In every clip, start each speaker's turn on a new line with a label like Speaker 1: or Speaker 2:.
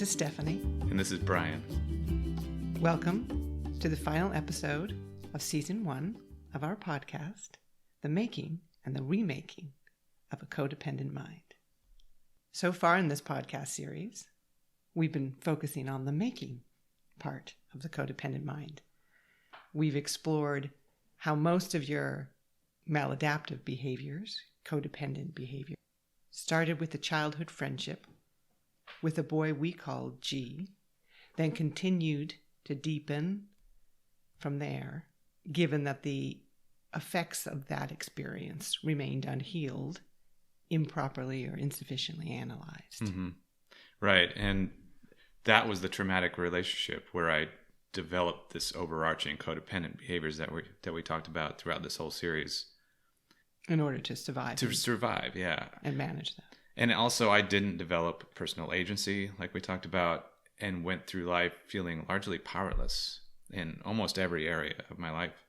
Speaker 1: This is Stephanie.
Speaker 2: And this is Brian.
Speaker 1: Welcome to the final episode of Season 1 of our podcast, The Making and the Remaking of a Codependent Mind. So far in this podcast series, we've been focusing on the making part of the codependent mind. We've explored how most of your maladaptive behaviors, codependent behavior, started with a childhood friendship with a boy we called G, then continued to deepen from there, given that the effects of that experience remained unhealed, improperly or insufficiently analyzed.
Speaker 2: Mm-hmm. Right. And that was the traumatic relationship where I developed this overarching codependent behaviors that we talked about throughout this whole series.
Speaker 1: In order to survive.
Speaker 2: To survive, yeah.
Speaker 1: And manage that.
Speaker 2: And also, I didn't develop personal agency, like we talked about, and went through life feeling largely powerless in almost every area of my life.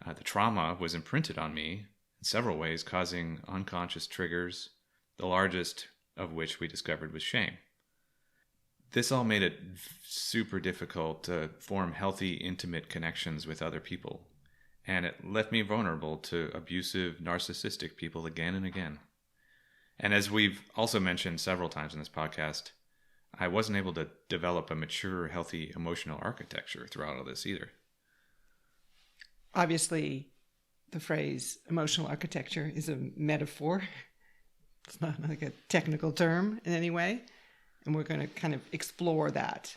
Speaker 2: The trauma was imprinted on me in several ways, causing unconscious triggers, the largest of which we discovered was shame. This all made it super difficult to form healthy, intimate connections with other people, and it left me vulnerable to abusive, narcissistic people again and again. And as we've also mentioned several times in this podcast, I wasn't able to develop a mature, healthy emotional architecture throughout all this either.
Speaker 1: Obviously, the phrase emotional architecture is a metaphor. It's not like a technical term in any way. And we're going to kind of explore that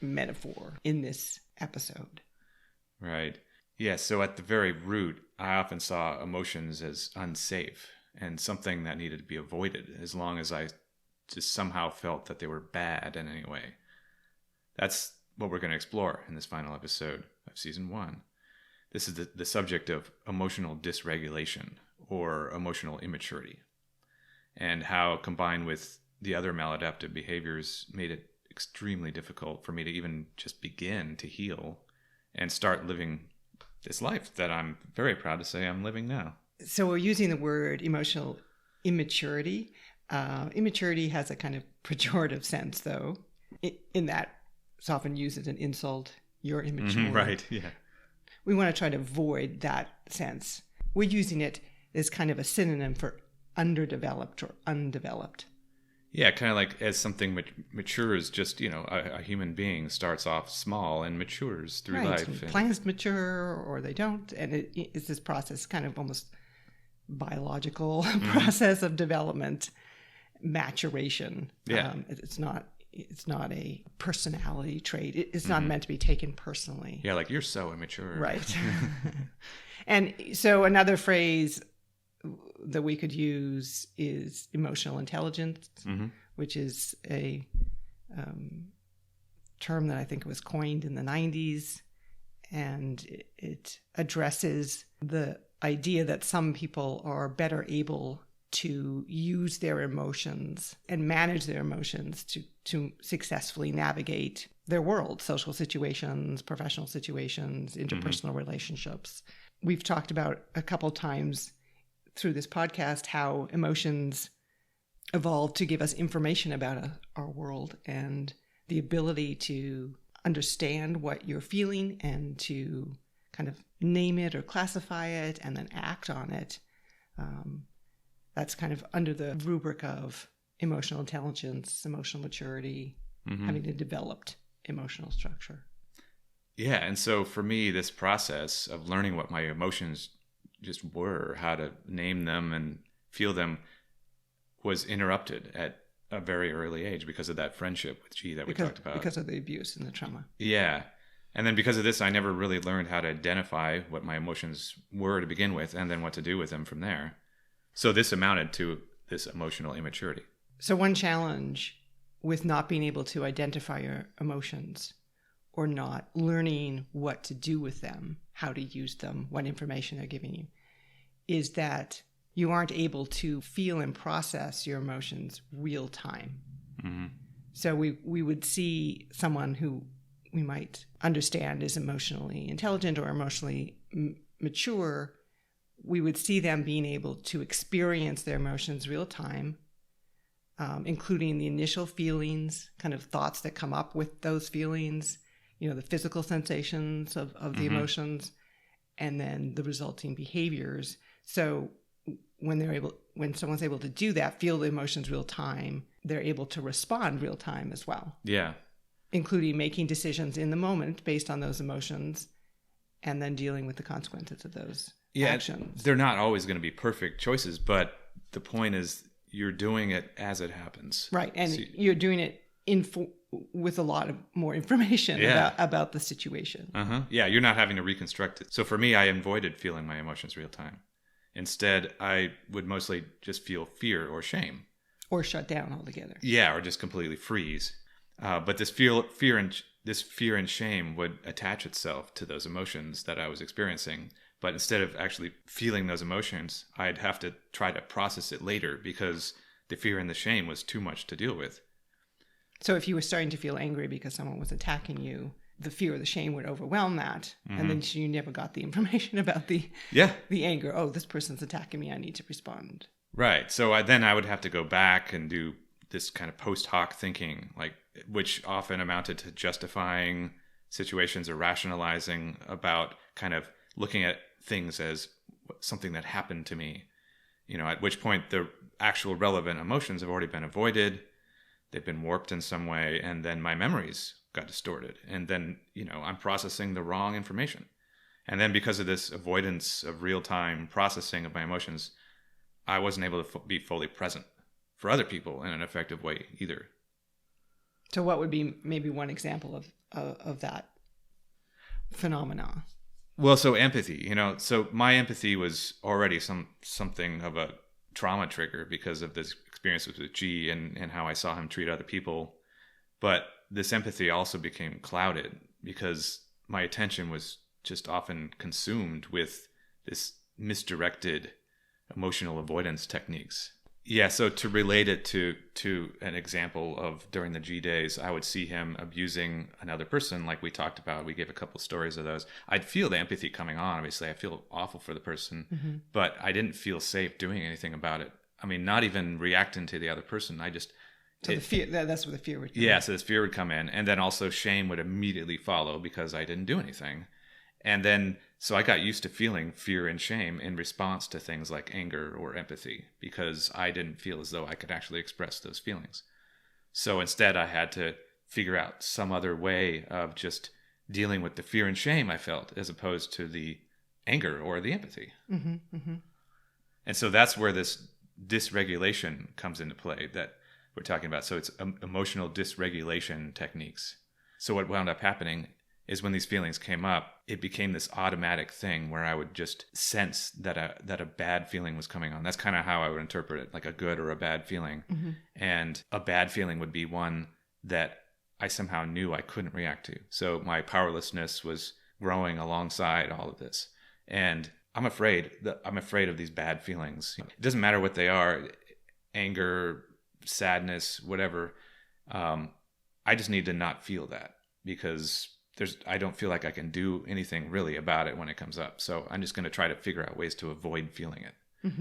Speaker 1: metaphor in this episode.
Speaker 2: Right. Yeah, so at the very root, I often saw emotions as unsafe and something that needed to be avoided as long as I just somehow felt that they were bad in any way. That's what we're going to explore in this final episode of Season 1. This is the subject of emotional dysregulation or emotional immaturity, and how combined with the other maladaptive behaviors made it extremely difficult for me to even just begin to heal and start living this life that I'm very proud to say I'm living now.
Speaker 1: So we're using the word emotional immaturity. Immaturity has a kind of pejorative sense, though, in that it's often used as an insult. You're immature.
Speaker 2: Mm-hmm, right, yeah.
Speaker 1: We want to try to avoid that sense. We're using it as kind of a synonym for underdeveloped or undeveloped.
Speaker 2: Yeah, kind of like as something matures, just, a human being starts off small and matures through life.
Speaker 1: And plants mature or they don't. And it's this process, kind of almost biological process of development, maturation.
Speaker 2: Yeah.
Speaker 1: It's not a personality trait. It's not meant to be taken personally.
Speaker 2: Yeah, like you're so immature.
Speaker 1: Right. And so another phrase that we could use is emotional intelligence, which is a term that I think was coined in the 90s. And it addresses the idea that some people are better able to use their emotions and manage their emotions to successfully navigate their world, social situations, professional situations, interpersonal relationships. We've talked about a couple times through this podcast how emotions evolved to give us information about our world and the ability to understand what you're feeling and to kind of name it or classify it and then act on it. That's kind of under the rubric of emotional intelligence, emotional maturity, having a developed emotional structure.
Speaker 2: Yeah, and so for me, this process of learning what my emotions just were, how to name them and feel them, was interrupted at a very early age because of that friendship with G that we talked about.
Speaker 1: Because of the abuse and the trauma.
Speaker 2: Yeah. And then because of this, I never really learned how to identify what my emotions were to begin with and then what to do with them from there. So this amounted to this emotional immaturity.
Speaker 1: So one challenge with not being able to identify your emotions or not learning what to do with them, how to use them, what information they're giving you, is that you aren't able to feel and process your emotions real time. So we would see someone who we might understand is emotionally intelligent or emotionally mature. We would see them being able to experience their emotions real time, including the initial feelings, kind of thoughts that come up with those feelings, the physical sensations of the emotions, and then the resulting behaviors. So when someone's able to do that, feel the emotions real time, they're able to respond real time as well.
Speaker 2: Yeah.
Speaker 1: Including making decisions in the moment based on those emotions and then dealing with the consequences of those actions.
Speaker 2: They're not always going to be perfect choices, but the point is you're doing it as it happens.
Speaker 1: Right. And you're doing it with a lot of more information about the situation.
Speaker 2: Yeah, you're not having to reconstruct it. So for me, I avoided feeling my emotions real time. Instead, I would mostly just feel fear or shame.
Speaker 1: Or shut down altogether.
Speaker 2: Yeah, or just completely freeze. But this fear and shame would attach itself to those emotions that I was experiencing. But instead of actually feeling those emotions, I'd have to try to process it later because the fear and the shame was too much to deal with.
Speaker 1: So if you were starting to feel angry because someone was attacking you, the fear or the shame would overwhelm that. And then you never got the information about the anger. Oh, this person's attacking me. I need to respond.
Speaker 2: Right. So I would have to go back and do this kind of post hoc thinking, which often amounted to justifying situations or rationalizing about kind of looking at things as something that happened to me, at which point the actual relevant emotions have already been avoided. They've been warped in some way. And then my memories got distorted. And then, I'm processing the wrong information. And then because of this avoidance of real-time processing of my emotions, I wasn't able to be fully present for other people in an effective way either.
Speaker 1: So what would be maybe one example of that phenomena?
Speaker 2: Well, so empathy, so my empathy was already something of a trauma trigger because of this experiences with G and how I saw him treat other people. But this empathy also became clouded because my attention was just often consumed with this misdirected emotional avoidance techniques. Yeah, so to relate it to an example of during the G days, I would see him abusing another person like we talked about. We gave a couple stories of those. I'd feel the empathy coming on. Obviously, I feel awful for the person, but I didn't feel safe doing anything about it. I mean, not even reacting to the other person.
Speaker 1: So the fear, that's where the fear would come in.
Speaker 2: Yeah, so this fear would come in. And then also shame would immediately follow because I didn't do anything. And then, so I got used to feeling fear and shame in response to things like anger or empathy because I didn't feel as though I could actually express those feelings. So instead, I had to figure out some other way of just dealing with the fear and shame I felt as opposed to the anger or the empathy. And so that's where this dysregulation comes into play that we're talking about. So it's emotional dysregulation techniques. So what wound up happening is when these feelings came up, it became this automatic thing where I would just sense that a bad feeling was coming on. That's kind of how I would interpret it, like a good or a bad feeling. And a bad feeling would be one that I somehow knew I couldn't react to. So my powerlessness was growing alongside all of this. And I'm afraid of these bad feelings. It doesn't matter what they are, anger, sadness, whatever. I just need to not feel that because I don't feel like I can do anything really about it when it comes up. So I'm just going to try to figure out ways to avoid feeling it.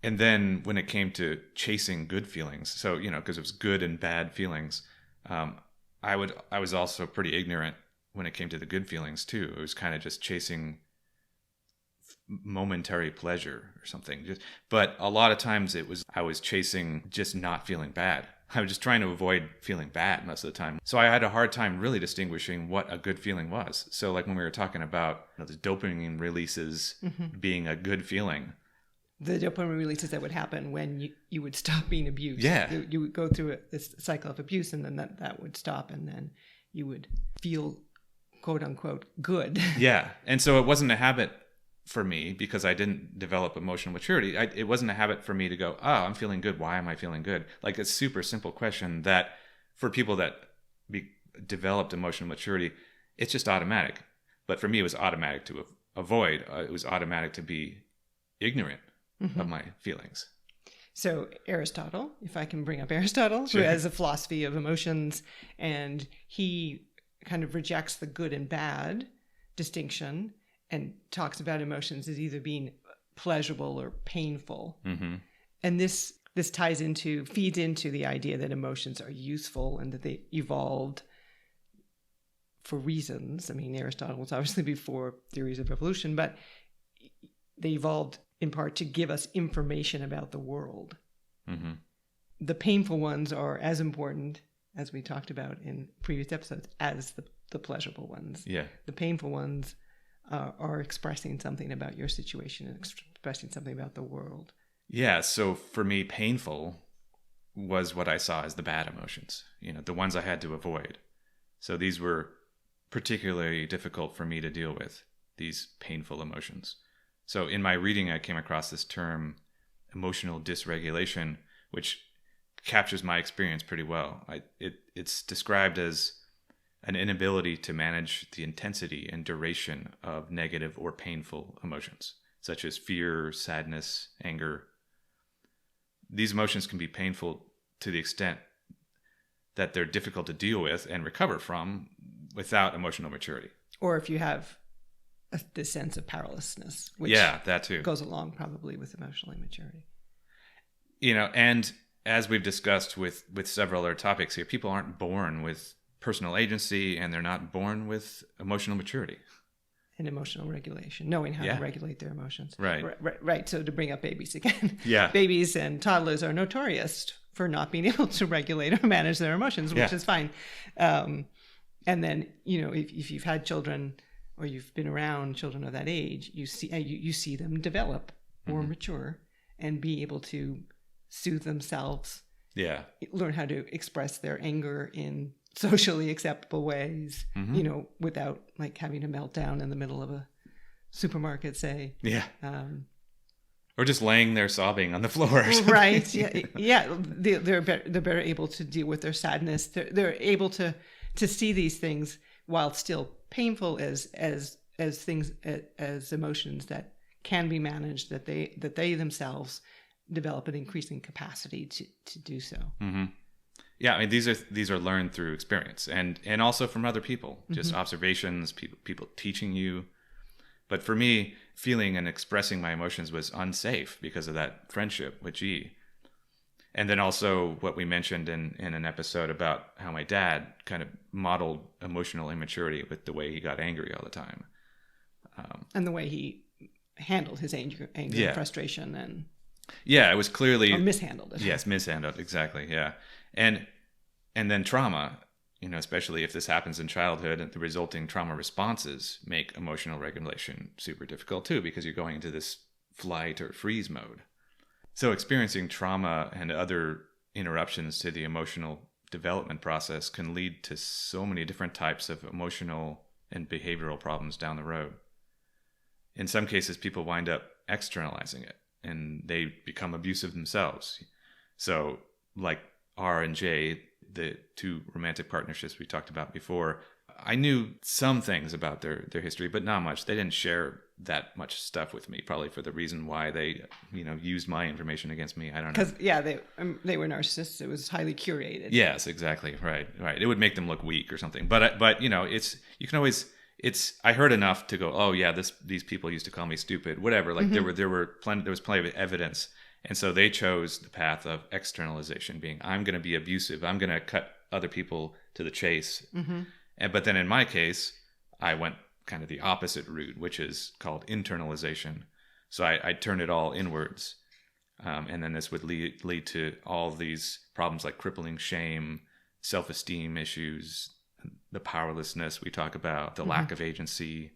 Speaker 2: And then when it came to chasing good feelings, so, because it was good and bad feelings, I was also pretty ignorant when it came to the good feelings too. It was kind of just chasing momentary pleasure or something. But a lot of times I was chasing just not feeling bad. I was just trying to avoid feeling bad most of the time. So I had a hard time really distinguishing what a good feeling was. So like when we were talking about the dopamine releases being a good feeling.
Speaker 1: The dopamine releases that would happen when you would stop being abused.
Speaker 2: Yeah.
Speaker 1: You would go through this cycle of abuse and then that would stop and then you would feel quote unquote good.
Speaker 2: Yeah. And so it wasn't a habit for me because I didn't develop emotional maturity. It wasn't a habit for me to go, oh, I'm feeling good. Why am I feeling good? Like a super simple question that for people that developed emotional maturity, it's just automatic. But for me, it was automatic to avoid. It was automatic to be ignorant of my feelings.
Speaker 1: So Aristotle, if I can bring up Aristotle,
Speaker 2: Sure.
Speaker 1: who has a philosophy of emotions, and he kind of rejects the good and bad distinction and talks about emotions as either being pleasurable or painful. And this this feeds into the idea that emotions are useful and that they evolved for reasons. I mean, Aristotle was obviously before theories of evolution, but they evolved in part to give us information about the world. Mm-hmm. The painful ones are as important, as we talked about in previous episodes, as the pleasurable ones.
Speaker 2: Yeah.
Speaker 1: The painful ones are expressing something about your situation and expressing something about the world.
Speaker 2: Yeah, so for me, painful was what I saw as the bad emotions, the ones I had to avoid. So these were particularly difficult for me to deal with, these painful emotions. So in my reading, I came across this term, emotional dysregulation, which captures my experience pretty well. It's described as an inability to manage the intensity and duration of negative or painful emotions, such as fear, sadness, anger. These emotions can be painful to the extent that they're difficult to deal with and recover from without emotional maturity.
Speaker 1: Or if you have this sense of powerlessness, which
Speaker 2: that too
Speaker 1: goes along probably with emotional immaturity.
Speaker 2: And as we've discussed with several other topics here, people aren't born with personal agency and they're not born with emotional maturity.
Speaker 1: And emotional regulation, knowing how to regulate their emotions.
Speaker 2: Right.
Speaker 1: So to bring up babies again,
Speaker 2: yeah,
Speaker 1: babies and toddlers are notorious for not being able to regulate or manage their emotions, which is fine. And then, if you've had children or you've been around children of that age, you see them develop or mature and be able to soothe themselves.
Speaker 2: Yeah.
Speaker 1: Learn how to express their anger in socially acceptable ways, without like having a meltdown in the middle of a supermarket, say.
Speaker 2: Yeah. Or just laying there sobbing on the floor or something.
Speaker 1: Right. Yeah. They're better able to deal with their sadness. They're able to see these things while still painful as things, as emotions that can be managed, that they themselves develop an increasing capacity to do so. Mm-hmm.
Speaker 2: Yeah, I mean these are learned through experience and also from other people, just observations, people teaching you. But for me, feeling and expressing my emotions was unsafe because of that friendship with G. And then also what we mentioned in an episode about how my dad kind of modeled emotional immaturity with the way he got angry all the time.
Speaker 1: And the way he handled his anger and frustration and...
Speaker 2: Yeah, it was clearly...
Speaker 1: Or mishandled it.
Speaker 2: Yes, mishandled, exactly, yeah. And then trauma, especially if this happens in childhood, and the resulting trauma responses make emotional regulation super difficult too, because you're going into this flight or freeze mode. So experiencing trauma and other interruptions to the emotional development process can lead to so many different types of emotional and behavioral problems down the road. In some cases, people wind up externalizing it, and they become abusive themselves. So like R and J, the two romantic partnerships we talked about before, I knew some things about their history, but not much. They didn't share that much stuff with me, probably for the reason why they, used my information against me. I don't know.
Speaker 1: Because, they were narcissists. It was highly curated.
Speaker 2: Yes, exactly. Right. It would make them look weak or something. But I heard enough to go, oh yeah, these people used to call me stupid, whatever. Like there was plenty of evidence. And so they chose the path of externalization, being, I'm going to be abusive. I'm going to cut other people to the chase. Mm-hmm. But then in my case, I went kind of the opposite route, which is called internalization. So I turned it all inwards. And then this would lead to all these problems like crippling shame, self-esteem issues, the powerlessness we talk about, the lack of agency.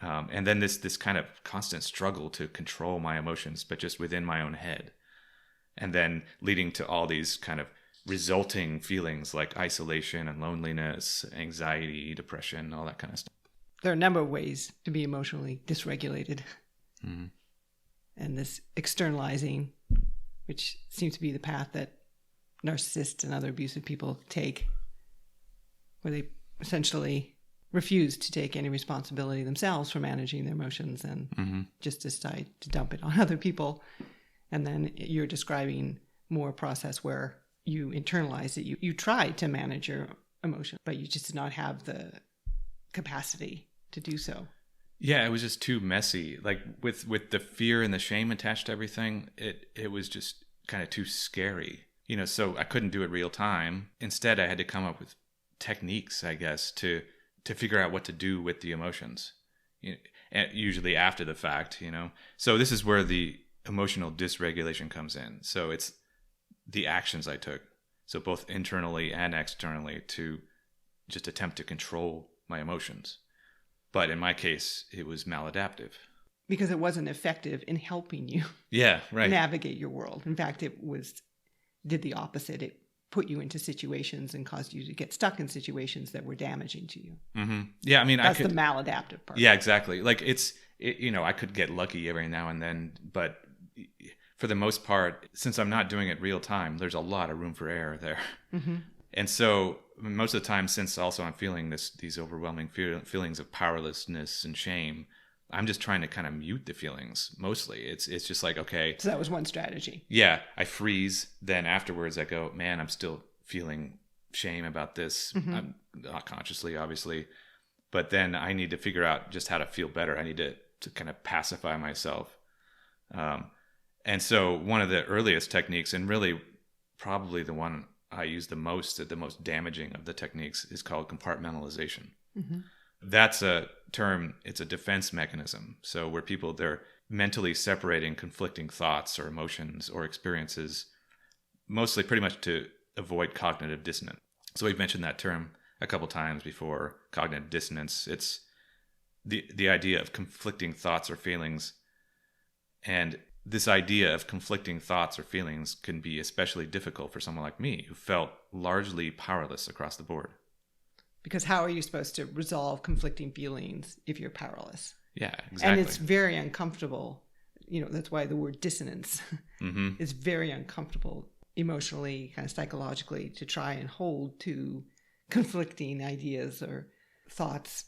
Speaker 2: And then this kind of constant struggle to control my emotions, but just within my own head. And then leading to all these kind of resulting feelings like isolation and loneliness, anxiety, depression, all that kind of stuff.
Speaker 1: There are a number of ways to be emotionally dysregulated. Mm-hmm. And this externalizing, which seems to be the path that narcissists and other abusive people take, where they essentially refuse to take any responsibility themselves for managing their emotions and just decide to dump it on other people. And then you're describing more a process where you internalize it. You try to manage your emotion, but you just did not have the capacity to do so.
Speaker 2: Yeah, it was just too messy. Like with the fear and the shame attached to everything, it was just kind of too scary, so I couldn't do it real time. Instead, I had to come up with techniques, I guess, to figure out what to do with the emotions, and usually after the fact. So this is where the emotional dysregulation comes in. So it's the actions I took, so both internally and externally, to just attempt to control my emotions. But in my case, it was maladaptive.
Speaker 1: Because it wasn't effective in helping you navigate your world. In fact, it did the opposite. It put you into situations and caused you to get stuck in situations that were damaging to you.
Speaker 2: Mm-hmm. Yeah, I mean,
Speaker 1: that's the maladaptive part.
Speaker 2: Yeah, exactly. Like I could get lucky every now and then, but for the most part, since I'm not doing it real time, there's a lot of room for error there. Mm-hmm. And so most of the time, since also I'm feeling these overwhelming feelings of powerlessness and shame, I'm just trying to kind of mute the feelings. Mostly, it's just like, okay.
Speaker 1: So that was one strategy.
Speaker 2: Yeah, I freeze. Then afterwards, I go, man, I'm still feeling shame about this. Mm-hmm. I'm not consciously, obviously, but then I need to figure out just how to feel better. I need to kind of pacify myself. And so one of the earliest techniques, and really probably the one I use the most damaging of the techniques, is called compartmentalization. Mm-hmm. That's a term, it's a defense mechanism. So where they're mentally separating conflicting thoughts or emotions or experiences, mostly pretty much to avoid cognitive dissonance. So we've mentioned that term a couple times before, cognitive dissonance. It's the idea of conflicting thoughts or feelings. And this idea of conflicting thoughts or feelings can be especially difficult for someone like me, who felt largely powerless across the board.
Speaker 1: Because how are you supposed to resolve conflicting feelings if you're powerless?
Speaker 2: Yeah, exactly.
Speaker 1: And it's very uncomfortable. That's why the word dissonance mm-hmm. is very uncomfortable emotionally, kind of psychologically, to try and hold to conflicting ideas or thoughts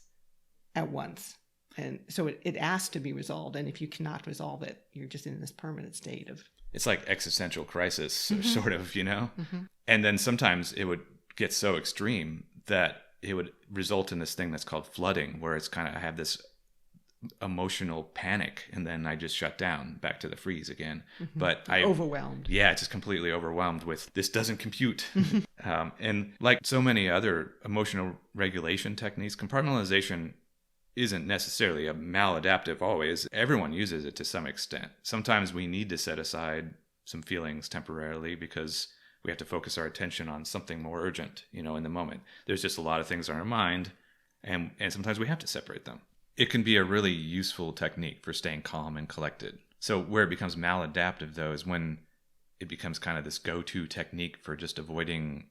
Speaker 1: at once. And so it has to be resolved. And if you cannot resolve it, you're just in this permanent state of...
Speaker 2: It's like existential crisis, mm-hmm. sort of, Mm-hmm. And then sometimes it would get so extreme that it would result in this thing that's called flooding, where it's kind of, I have this emotional panic, and then I just shut down back to the freeze again. Mm-hmm. But
Speaker 1: overwhelmed.
Speaker 2: Yeah, just completely overwhelmed with, this doesn't compute. And like so many other emotional regulation techniques, compartmentalization isn't necessarily a maladaptive always. Everyone uses it to some extent. Sometimes we need to set aside some feelings temporarily because we have to focus our attention on something more urgent, in the moment. There's just a lot of things on our mind, and sometimes we have to separate them. It can be a really useful technique for staying calm and collected. So where it becomes maladaptive, though, is when it becomes kind of this go-to technique for just avoiding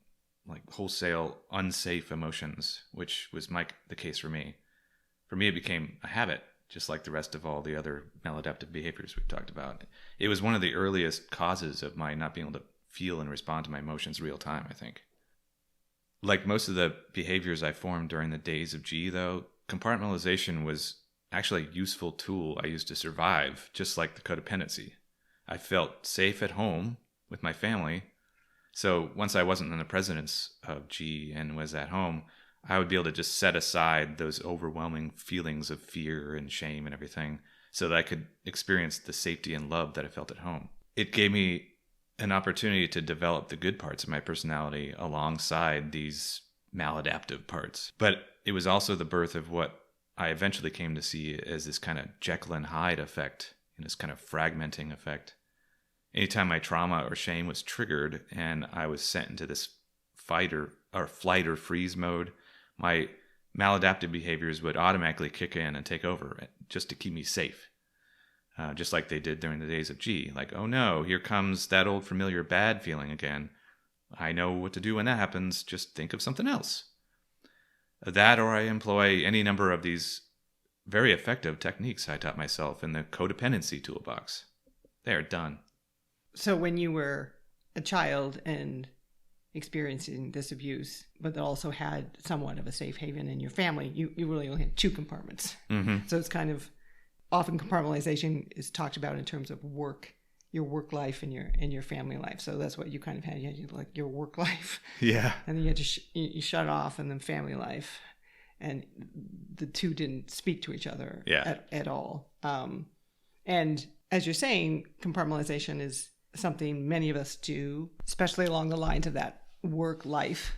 Speaker 2: like wholesale unsafe emotions, which was the case for me. For me, it became a habit, just like the rest of all the other maladaptive behaviors we've talked about. It was one of the earliest causes of my not being able to feel and respond to my emotions real time, I think. Like most of the behaviors I formed during the days of G, though, compartmentalization was actually a useful tool I used to survive, just like the codependency. I felt safe at home with my family. So once I wasn't in the presence of G and was at home, I would be able to just set aside those overwhelming feelings of fear and shame and everything so that I could experience the safety and love that I felt at home. It gave me an opportunity to develop the good parts of my personality alongside these maladaptive parts. But it was also the birth of what I eventually came to see as this kind of Jekyll and Hyde effect, and this kind of fragmenting effect. Anytime my trauma or shame was triggered and I was sent into this flight or freeze mode, my maladaptive behaviors would automatically kick in and take over just to keep me safe. Just like they did during the days of G. Like, oh no, here comes that old familiar bad feeling again. I know what to do when that happens. Just think of something else. That, or I employ any number of these very effective techniques I taught myself in the Codependency toolbox. They're done.
Speaker 1: So when you were a child and experiencing this abuse, but also had somewhat of a safe haven in your family, you really only had two compartments. Mm-hmm. So it's kind of, often compartmentalization is talked about in terms of work, your work life and your family life. So that's what you kind of had. You had like your work life. Yeah. And then you had to you shut off, and then family life. And the two didn't speak to each other at all. And as you're saying, compartmentalization is something many of us do, especially along the lines of that work-life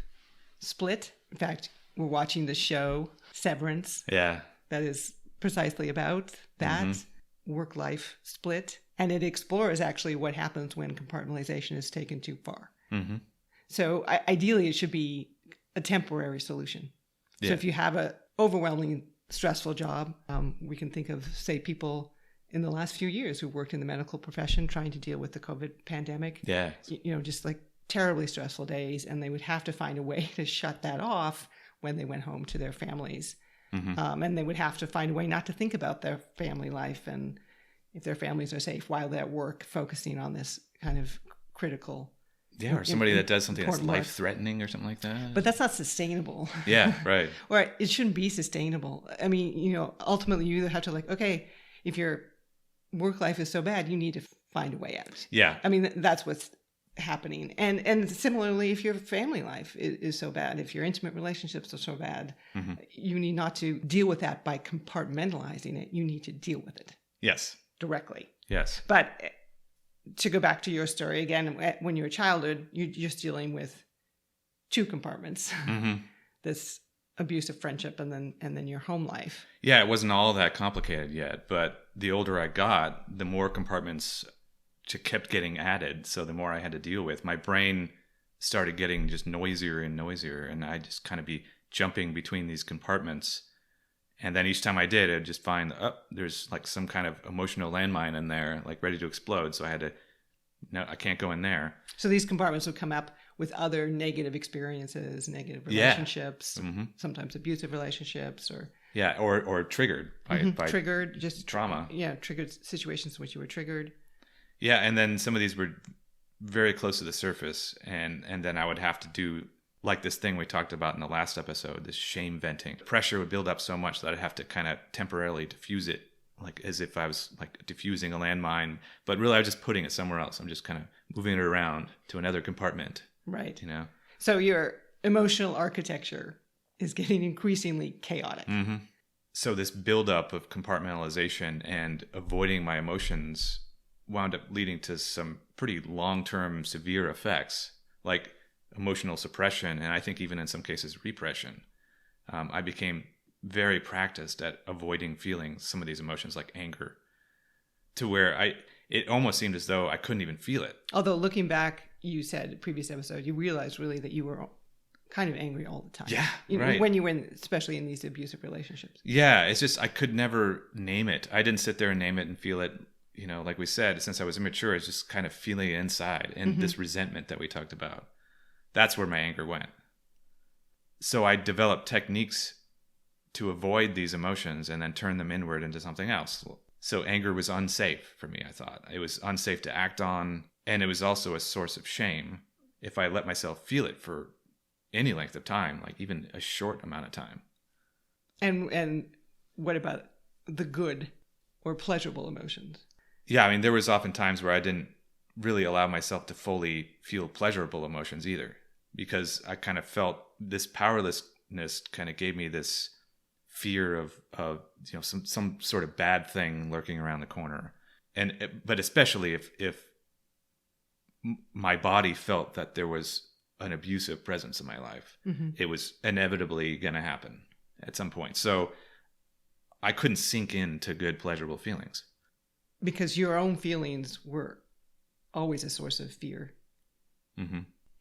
Speaker 1: split. In fact, we're watching the show Severance.
Speaker 2: Yeah.
Speaker 1: That is precisely about that work-life split. And it explores actually what happens when compartmentalization is taken too far.
Speaker 2: Mm-hmm.
Speaker 1: So ideally, it should be a temporary solution. So
Speaker 2: Yeah.
Speaker 1: if you have an overwhelming, stressful job, we can think of, say, people in the last few years who worked in the medical profession trying to deal with the COVID pandemic.
Speaker 2: Yeah.
Speaker 1: Just like terribly stressful days, and they would have to find a way to shut that off when they went home to their families.
Speaker 2: Mm-hmm.
Speaker 1: And they would have to find a way not to think about their family life, and if their families are safe while they're at work, focusing on this kind of critical.
Speaker 2: Yeah, or somebody that does something that's
Speaker 1: important work.
Speaker 2: life-threatening or something like that.
Speaker 1: But that's not sustainable.
Speaker 2: Yeah, right.
Speaker 1: Or it shouldn't be sustainable. I mean, ultimately you either have to okay, if your work life is so bad, you need to find a way out.
Speaker 2: Yeah.
Speaker 1: I mean, that's what's happening. And similarly, if your family life is so bad, if your intimate relationships are so bad, you need not to deal with that by compartmentalizing it. You need to deal with it
Speaker 2: Yes.
Speaker 1: directly.
Speaker 2: Yes.
Speaker 1: But to go back to your story again, when you're a childhood, you're just dealing with two compartments: this abusive friendship and then your home life.
Speaker 2: Yeah, it wasn't all that complicated yet, but the older I got, the more compartments kept getting added. So the more I had to deal with, my brain started getting just noisier and noisier, and I just kind of be jumping between these compartments. And then each time I did, I'd just find, there's like some kind of emotional landmine in there, like ready to explode. So I had to, no, I can't go in there.
Speaker 1: So these compartments would come up with other negative experiences, negative relationships, sometimes abusive relationships, or
Speaker 2: or triggered by
Speaker 1: triggered, just
Speaker 2: trauma.
Speaker 1: Yeah, triggered situations in which you were triggered.
Speaker 2: Yeah, and then some of these were very close to the surface, and then I would have to do like this thing we talked about in the last episode, this shame venting. Pressure would build up so much that I'd have to kind of temporarily diffuse it, like as if I was like diffusing a landmine, but really I was just putting it somewhere else. I'm just kind of moving it around to another compartment.
Speaker 1: Right.
Speaker 2: So
Speaker 1: your emotional architecture is getting increasingly chaotic.
Speaker 2: So this buildup of compartmentalization and avoiding my emotions wound up leading to some pretty long-term severe effects, like emotional suppression, and I think even in some cases repression. I became very practiced at avoiding feeling some of these emotions, like anger, to where it almost seemed as though I couldn't even feel it.
Speaker 1: Although looking back, you said in the previous episode, you realized really that you were kind of angry all the time.
Speaker 2: Yeah, right.
Speaker 1: When you were especially in these abusive relationships.
Speaker 2: Yeah, it's just I could never name it. I didn't sit there and name it and feel it. Like we said, since I was immature, I was just kind of feeling it inside, and this resentment that we talked about. That's where my anger went. So I developed techniques to avoid these emotions and then turn them inward into something else. So anger was unsafe for me, I thought. It was unsafe to act on, and it was also a source of shame if I let myself feel it for any length of time, like even a short amount of time.
Speaker 1: And what about the good or pleasurable emotions?
Speaker 2: Yeah, I mean, there was often times where I didn't really allow myself to fully feel pleasurable emotions either, because I kind of felt this powerlessness kind of gave me this fear of some sort of bad thing lurking around the corner. But especially if my body felt that there was an abusive presence in my life, it was inevitably going to happen at some point. So I couldn't sink into good pleasurable feelings.
Speaker 1: Because your own feelings were always a source of fear.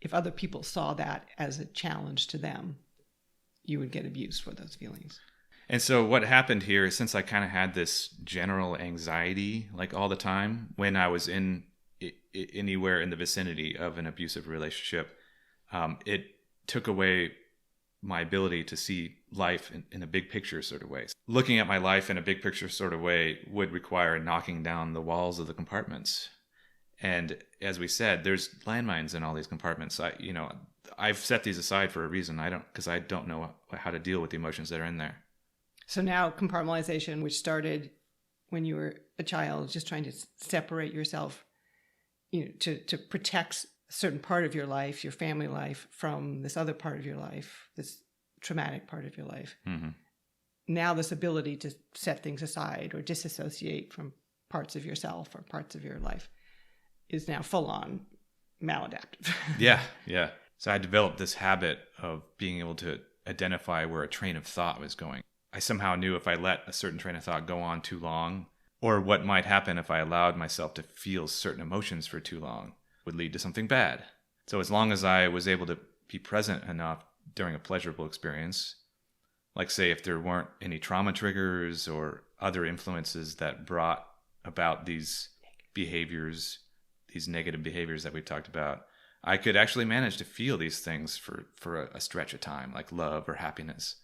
Speaker 1: If other people saw that as a challenge to them, you would get abused for those feelings.
Speaker 2: And so what happened here is, since I kind of had this general anxiety like all the time when I was anywhere in the vicinity of an abusive relationship, it took away my ability to see life in a big picture sort of way. Looking at my life in a big picture sort of way would require knocking down the walls of the compartments. And as we said, there's landmines in all these compartments. I've set these aside for a reason. Because I don't know how to deal with the emotions that are in there.
Speaker 1: So now compartmentalization, which started when you were a child, just trying to separate yourself, to protect a certain part of your life, your family life, from this other part of your life, this traumatic part of your life. Now this ability to set things aside or disassociate from parts of yourself or parts of your life is now full on maladaptive.
Speaker 2: Yeah. So I developed this habit of being able to identify where a train of thought was going. I somehow knew if I let a certain train of thought go on too long, or what might happen if I allowed myself to feel certain emotions for too long, would lead to something bad. So as long as I was able to be present enough during a pleasurable experience, like say if there weren't any trauma triggers or other influences that brought about these behaviors, these negative behaviors that we've talked about, I could actually manage to feel these things for a stretch of time, like love or happiness,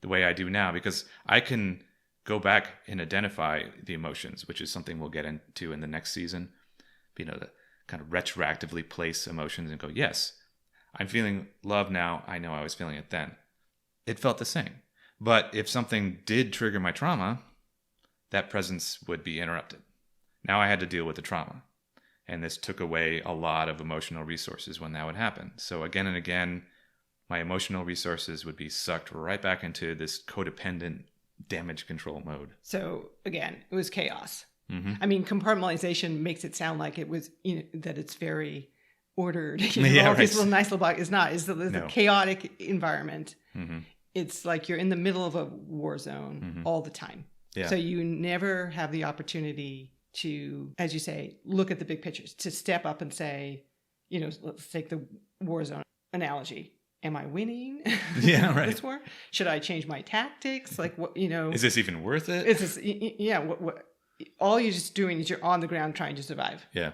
Speaker 2: the way I do now, because I can go back and identify the emotions, which is something we'll get into in the next season. You know, to kind of retroactively place emotions and go, yes, I'm feeling love now. I know I was feeling it then. It felt the same. But if something did trigger my trauma, that presence would be interrupted. Now I had to deal with the trauma. And this took away a lot of emotional resources when that would happen. So again and again, my emotional resources would be sucked right back into this codependent damage control mode.
Speaker 1: So again, it was chaos.
Speaker 2: Mm-hmm.
Speaker 1: I mean, compartmentalization makes it sound like it was, that it's very ordered.
Speaker 2: Yeah,
Speaker 1: These little nice little boxes. It's not. It's
Speaker 2: No.
Speaker 1: a chaotic environment.
Speaker 2: Mm-hmm.
Speaker 1: It's like you're in the middle of a war zone all the time.
Speaker 2: Yeah.
Speaker 1: So you never have the opportunity to, as you say, look at the big pictures, to step up and say, let's take the war zone analogy. Am I winning?
Speaker 2: Yeah, right.
Speaker 1: This war? Should I change my tactics? Like, what,
Speaker 2: Is this even worth it?
Speaker 1: Is this, yeah, what, all you're just doing is you're on the ground trying to survive.
Speaker 2: Yeah.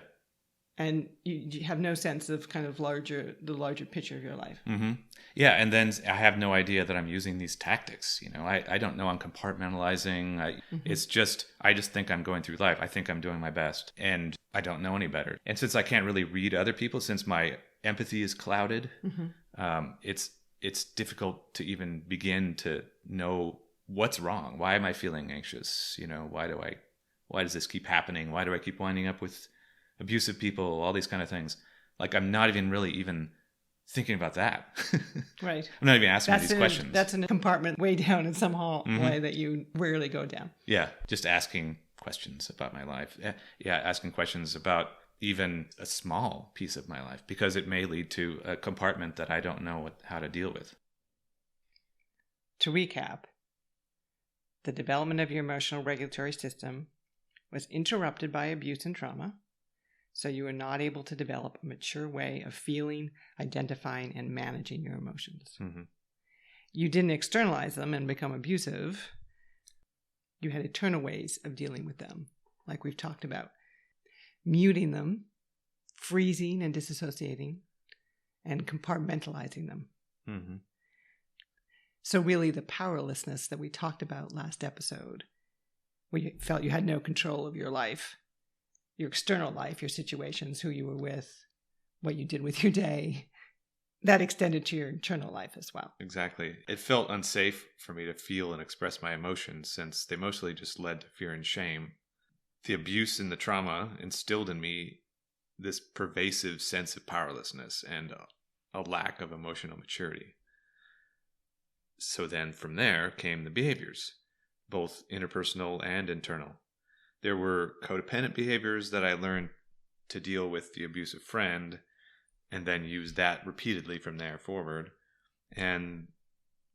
Speaker 1: And you have no sense of kind of the larger picture of your life.
Speaker 2: Mm-hmm. Yeah, and then I have no idea that I'm using these tactics. I don't know I'm compartmentalizing. It's just, I just think I'm going through life. I think I'm doing my best, and I don't know any better. And since I can't really read other people, since my empathy is clouded, it's difficult to even begin to know what's wrong. Why am I feeling anxious? Why does this keep happening? Why do I keep winding up with abusive people, all these kind of things? Like, I'm not even really even thinking about that.
Speaker 1: Right.
Speaker 2: I'm not even asking these questions.
Speaker 1: That's in a compartment way down in some hallway that you rarely go down.
Speaker 2: Yeah, just asking questions about my life. Yeah, asking questions about even a small piece of my life, because it may lead to a compartment that I don't know how to deal with.
Speaker 1: To recap, the development of your emotional regulatory system was interrupted by abuse and trauma. So you are not able to develop a mature way of feeling, identifying, and managing your emotions.
Speaker 2: Mm-hmm.
Speaker 1: You didn't externalize them and become abusive. You had internal ways of dealing with them, like we've talked about. Muting them, freezing and disassociating, and compartmentalizing them.
Speaker 2: Mm-hmm.
Speaker 1: So really the powerlessness that we talked about last episode, where you felt you had no control of your life, your external life, your situations, who you were with, what you did with your day, that extended to your internal life as well.
Speaker 2: Exactly. It felt unsafe for me to feel and express my emotions, since they mostly just led to fear and shame. The abuse and the trauma instilled in me this pervasive sense of powerlessness and a lack of emotional maturity. So then from there came the behaviors, both interpersonal and internal. There were codependent behaviors that I learned to deal with the abusive friend, and then use that repeatedly from there forward. And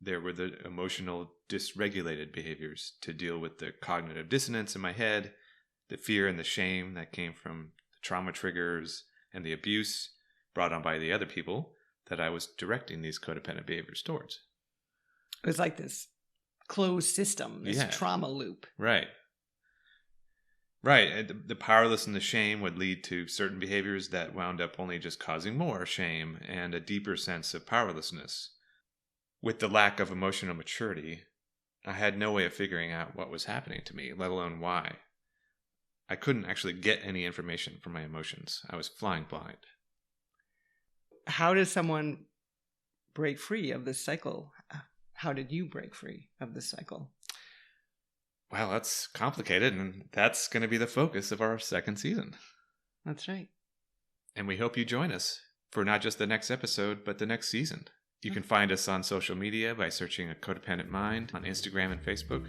Speaker 2: there were the emotional dysregulated behaviors to deal with the cognitive dissonance in my head, the fear and the shame that came from the trauma triggers and the abuse brought on by the other people that I was directing these codependent behaviors towards.
Speaker 1: It was like this closed system, this trauma loop.
Speaker 2: Right. Right. The powerless and the shame would lead to certain behaviors that wound up only just causing more shame and a deeper sense of powerlessness. With the lack of emotional maturity, I had no way of figuring out what was happening to me, let alone why. I couldn't actually get any information from my emotions. I was flying blind.
Speaker 1: How does someone break free of this cycle? How did you break free of this cycle?
Speaker 2: Well, that's complicated, and that's going to be the focus of our second season.
Speaker 1: That's right.
Speaker 2: And we hope you join us for not just the next episode, but the next season. You can find us on social media by searching A Codependent Mind on Instagram and Facebook.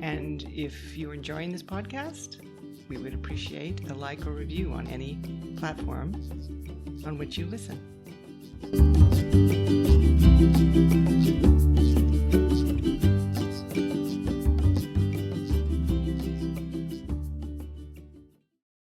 Speaker 1: And if you're enjoying this podcast, we would appreciate a like or review on any platform on which you listen.